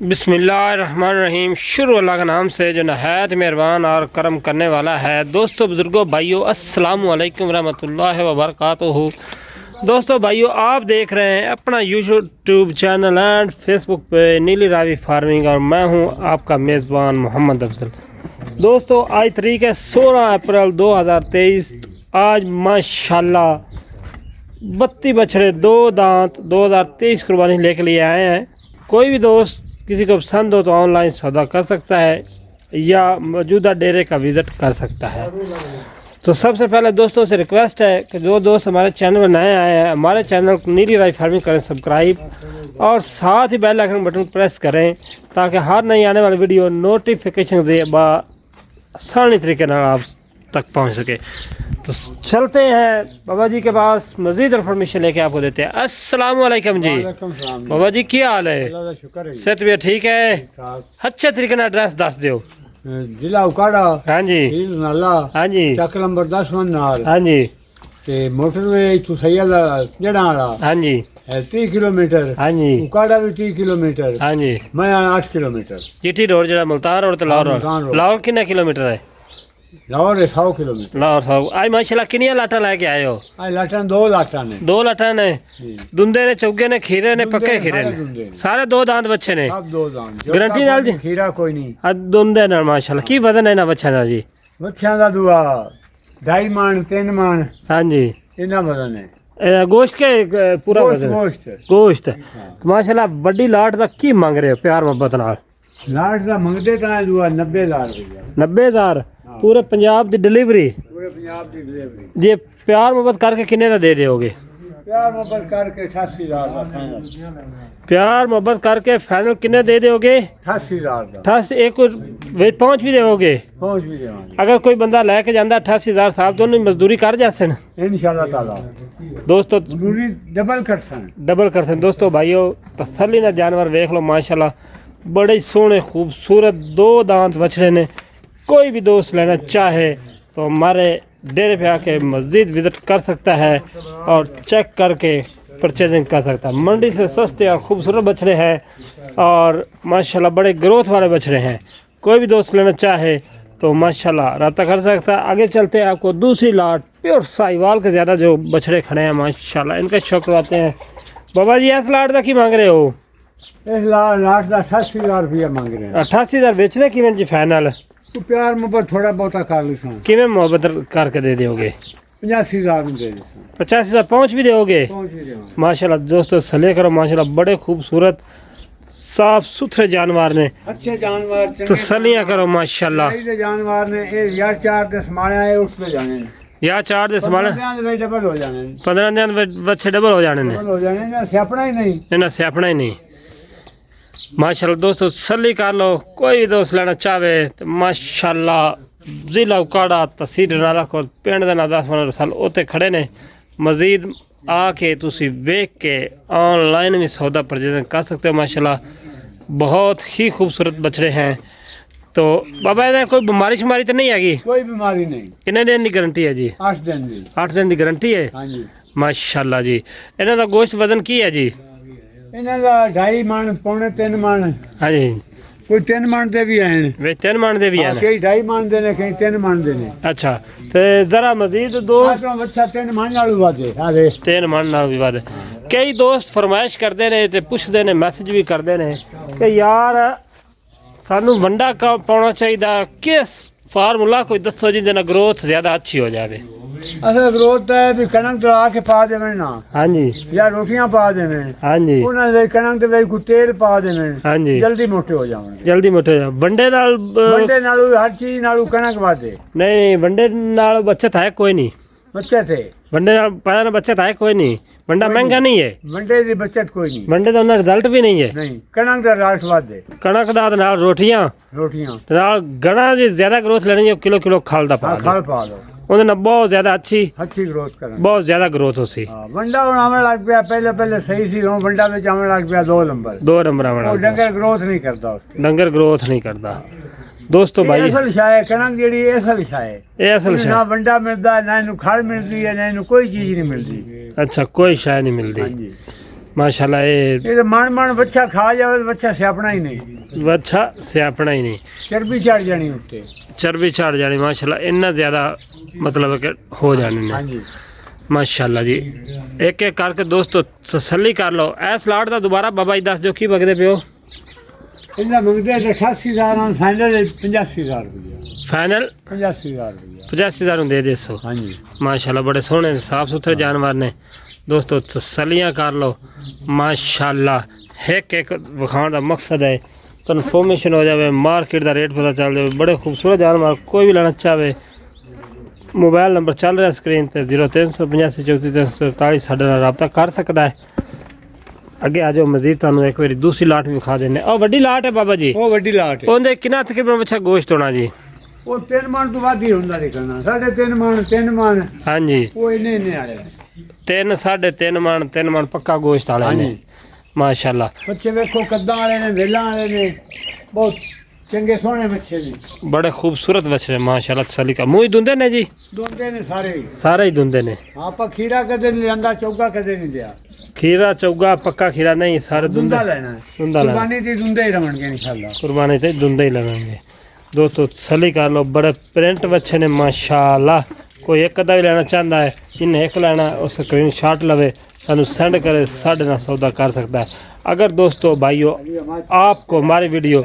बिस्मिल्लाहिर्रहमानिर्रहीम। शुरू अल्लाह के नाम से जो नहायत मेहरबान और करम करने वाला है। दोस्तों बुज़ुर्गों भाइयों, अस्सलामु अलैकुम रहमतुल्लाहि व बरकातुहू। दोस्तों भाइयों, आप देख रहे हैं अपना यूट्यूब चैनल एंड फेसबुक पे नीली रावी फार्मिंग और मैं हूं आपका मेज़बान मोहम्मद अफजल। दोस्तों आज तारीख है 16 अप्रैल 2023। आज माशाल्लाह 32 बछड़े 2 दांत 2023 कुर्बानी लेके लिए आए हैं। कोई भी दोस्त किसी को पसंद हो तो ऑनलाइन सौदा कर सकता है या मौजूदा डेरे का विज़िट कर सकता है। तो सबसे पहले दोस्तों से रिक्वेस्ट है कि जो दोस्त हमारे चैनल में नए आए हैं, हमारे चैनल को नीली रावी फार्मिंग करें सब्सक्राइब और साथ ही बेल आइकन बटन प्रेस करें ताकि हर नई आने वाली वीडियो नोटिफिकेशन दे आसानी तरीके से आप तक पहुंच सके। तो चलते हैं बाबा जी के पास, मज़ीद इन्फॉर्मेशन लेके आपको देते हैं। अस्सलाम वालेकुम जी। बाबा जी क्या हाल है? सेहत भी ठीक है? अच्छे तरीके से एड्रेस दस दो। जिला उकाड़ा, हाँ जी, नाला, हाँ जी, चक नंबर 10 नाल, हाँ जी, ते मोटरवे तू सैयद जड़ा वाला, हाँ जी, 30 किलोमीटर, हाँ जी, उकाड़ा भी 30 किलोमीटर, हाँ जी, मैं 8 किलोमीटर। जीटी रोड जरा मुल्तान रोड तो लाहौर रोड। लाहौर कितना किलोमीटर है? लाहौर 100 किलोमीटर। लाहौर साहब आज माशाल्लाह किनिया लाटा लेके आए हो? आज लाटन 2 लाटा ने। 2 लाटा ने, दुंदे ने, चौगे ने, खीरे ने, पक्के खीरे ने, सारे 2 दांत बच्चे ने। सब 2 दांत। गारंटी नाल जी? खीरा कोई नहीं। आज दुंदे नाल माशाल्लाह। की वजन है ना बच्चों का जी? बच्चों का दुआ 2.5 मन 3 मन। हाँ जी, इतना वजन है। गोश्त के पूरा वजन? गोश्त तो माशाल्लाह बड़ी लाट का की मांग रहे हो प्यार मोहब्बत नाल? लाट का मंगते ता दुआ 90,000 रुपया। 90,000 पूरे पंजाब दी डिलीवरी? पूरे पंजाब की डिलीवरी जी। प्यार मोहब्बत करके किन्ने का दे दोगे? प्यार मोहब्बत करके 88,000 का फाइनल। प्यार मोहब्बत करके फाइनल किन्ने दे दोगे? 88,000 का। 88 एक पहुंच भी दोगे? पहुंच भी देवांगे। अगर कोई बंदा लेके जाता 88,000 साहब दोनों मजदूरी कर जाते हैं इंशाल्लाह ताला। दोस्तों मजदूरी डबल कर सन। डबल कर सकते। दोस्तों भाइयों तसल्ली ना जानवर देख लो माशाल्लाह बड़े सोहने खूबसूरत 2 दांत बछड़े ने। कोई भी दोस्त लेना चाहे तो हमारे डेरे पे आके मस्जिद विज़िट कर सकता है और चेक करके परचेजिंग कर सकता है। मंडी से सस्ते और ख़ूबसूरत बछड़े हैं और माशाल्लाह बड़े ग्रोथ वाले बछड़े हैं। कोई भी दोस्त लेना चाहे तो माशाल्लाह रब्ता कर सकता है। आगे चलते हैं, आपको दूसरी लाट प्योर साहिवाल के ज़्यादा जो बछड़े खड़े हैं माशाल्लाह इनका शौक करवाते हैं। बाबा जी इस लाट का की मांग रहे हो? इस लाट का 88,000 रुपया मांग रहे हैं। 88,000 बेचने की जी फाइनल? तो प्यार मोहब्बत थोड़ा बहुत कर ली सन। किमें मोहब्बत करके दे दोगे? 85,000 में दे दी। 85,000 पहुँच भी दोगे? पहुंच भी देवांगे। माशाल्लाह दोस्तों सले करो माशाल्लाह बड़े खूबसूरत साफ सुथरे जानवर ने। अच्छे जानवर तो सलियाँ करो माशाल्लाह। जानवर ने या 4 दे संभाले है उस पे जाने या 4 दे संभाले 15 दिन डबल हो जाने। 15 दिन बच्चे डबल हो जाने ने। डबल हो जाने ना सियापना ही नहीं। इन्हें सियापना ही नहीं। माशाल्लाह दोस्तों सली कर लो। कोई भी दोस्त लेना चाहे तो माशाल्लाह जिला उकाड़ा तहसील नाला को पिंड का ना 10 रसल उत्ते खड़े ने। मजीद आके तुसी वेख के ऑनलाइन भी सौदा परचेज कर सकते हो। माशाल्लाह बहुत ही खूबसूरत बछड़े हैं। तो बाबा इन्हें कोई बीमारी शुमारी तो नहीं हैगी? कोई बीमारी नहीं। कितने दिन की गारंटी है जी? 8 दिन की। 8 दिन की गारंटी है? हाँ जी। माशाल्लाह जी। इन्हों का गोश्त वजन की है जी? इन्हों का 2.5 मन पौने 3 मन। हाँ जी। कोई 3 मन दे भी हैं। वे 3 मन दे भी हैं? कई 2.5 मन दे ने, कई 3 मन दे ने। अच्छा तो जरा मजीद दो बच्चा 3 मन नाल वादे। आदे 3 मन नाल भी वादे। कई दोस्त फरमाइश करते ने ते पुछदे ने, मैसेज भी करते ने कि यार सानू वंडा का पाना चाहिए, किस फार्मूला कोई दसो जिंदे ना ग्रोथ ज्यादा अच्छी हो जाए? असल ग्रोथ है भी कणक दला के पा देवे ना। हाँ जी। या रोटियां पा देवे। हाँ जी। उन्हां दे कणक दे विच कोई तेल पा देवे। हाँ जी। जल्दी मोटे हो जावणगे। जल्दी मोटे हो जाओ। वंडे नाल वंडे नालू हर चीज नालू कणक वादे। नहीं वंडे नाल बचत है कोई नहीं? बच्चे थे वंडे नाल पैदा बचत है कोई नहीं? वंडा महंगा नहीं है? वंडे दी बचत कोई नहीं। वंडे का रिजल्ट भी नहीं है? नहीं कणक दा रास वादे। कणक दा ते नाल रोटियां नाल गणा जी ज्यादा ग्रोथ लेनी है किलो किलो खाल दा पा खाल पा लो। ਉਹਦੇ ਨਾਲ ਬਹੁਤ ਜ਼ਿਆਦਾ ਅੱਛੀ ਗਰੋਥ ਕਰਨ ਬਹੁਤ ਜ਼ਿਆਦਾ ਗਰੋਥ ਹੋਸੀ। ਵੰਡਾ ਹੁਣ ਆਉਣ ਲੱਗ ਪਿਆ। ਪਹਿਲੇ ਸਹੀ ਸੀ, ਹੁਣ ਵੰਡਾ ਵਿੱਚ ਆਉਣ ਲੱਗ ਪਿਆ 2 ਨੰਬਰ। 2 ਨੰਬਰ ਆਉਣ ਲੱਗ ਪਿਆ। ਡੰਗਰ ਗਰੋਥ ਨਹੀਂ ਕਰਦਾ। ਡੰਗਰ ਗਰੋਥ ਨਹੀਂ ਕਰਦਾ। दोस्तों भाई असल शाय कणक जेड़ी असल शाय ये असल शाय ना वंडा मिलदा ना इनु खाल मिलदी है ना इनु कोई चीज नहीं मिलदी। अच्छा कोई शाय नहीं मिलदी। हां जी माशाल्लाह ये तो मन बच्चा खा जाए तो बच्चा सियापना ही नहीं, अच्छा सियापना ही नहीं, चर्बी चढ़ जानी उत्ते। चर्बी चढ़ जानी माशाल्लाह, इन्ना ज़्यादा मतलब कि हो जाने हाँ ने जी। माशाल्लाह जी। एक एक करके दोस्तों तसल्ली कर लो। इस लाट का दोबारा बाबा जी दस दो की मंगते पे हो? इन्ना मंगते 88,000 फाइनल 85,000 रुपया, फाइनल 85,000 रुपया। 85,000 दे देसो। हाँ जी। माशाल्लाह बड़े सोहने साफ सुथरे जानवर ने दोस्तों, तसल्लियाँ कर लो माशाल्लाह। एक एक विखाण का मकसद है तो इन्फॉर्मेशन हो जाए, मार्केट का रेट पता चल जाए। बड़े खूबसूरत जानवर, कोई भी लेना चाहे मोबाइल नंबर चल रहा स्क्रीन पर 0385 34 343 साढ़े नाल रब्ता कर सकता है। अगे आ जाओ, मजीद तुहानू एक बार दूसरी लाट भी विखा देने। और वड्डी लाट है बाबा जी, वो वड्डी लाट है। ਉਹਦੇ ਕਿੰਨਾ ਤਕਰੀਬਨ ਬੱਚਾ ਗੋਸ਼ਤ ਹੋਣਾ ਜੀ? वो 3 मन तो वादी हुंदा निकलना, 3.5 मन हाँ जी, वो इन्ने वाले 3 साढ़े 3 मन 3 मन पक्का गोश्त वाले हाँ ने जी। माशाल्लाह। बच्चे वेखो कद्दां वाले ने, वेलां वाले ने, बहुत चंगे सोहने बच्चे ने, बड़े खूबसूरत बछड़े माशाल्लाह। तसल्ली का मुँह दुंदे ने जी, दोंदे ने सारे ही। सारे ही दुंदे ने। आपा खीरा कदे नहीं लियांदा, चौका कदे नहीं दिया। खीरा चौगा पक्का खीरा नहीं, सारे दुंदे दुंदा लेना है, दुंदा लेना। कुर्बानी दी दुंदे ही रमणगे इंशाल्लाह। कुर्बानी से दुंदे ही लगेंगे दोस्तों। तसल्ली कर लो, बड़े प्रिंट बच्चे ने माशाल्लाह। कोई एक अद्धा भी लेना चाहता है, इन्हें एक लेना, उस स्क्रीन शॉट लवे, सानू सेंड करे, साढ़े नाल सौदा कर सकता है। अगर दोस्तों भाइयों आपको हमारी वीडियो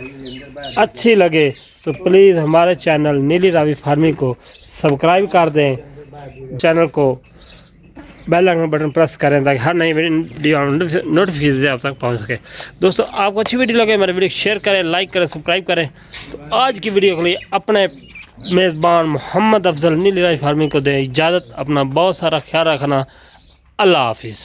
अच्छी लगे तो प्लीज़ हमारे चैनल नीली रावी फार्मिंग को सब्सक्राइब कर दें, चैनल को बेल आइकन बटन प्रेस करें ताकि हर नई वीडियो नोटिफिकेशन आप तक पहुंच सके। दोस्तों आपको अच्छी वीडियो लगे मेरी वीडियो शेयर करें, लाइक करें, सब्सक्राइब करें। तो आज की वीडियो के लिए अपने मेज़बान मोहम्मद अफजल नीली रावी फार्मिंग को दें इजाज़त। अपना बहुत सारा ख्याल रखना। अल्लाह हाफिज़।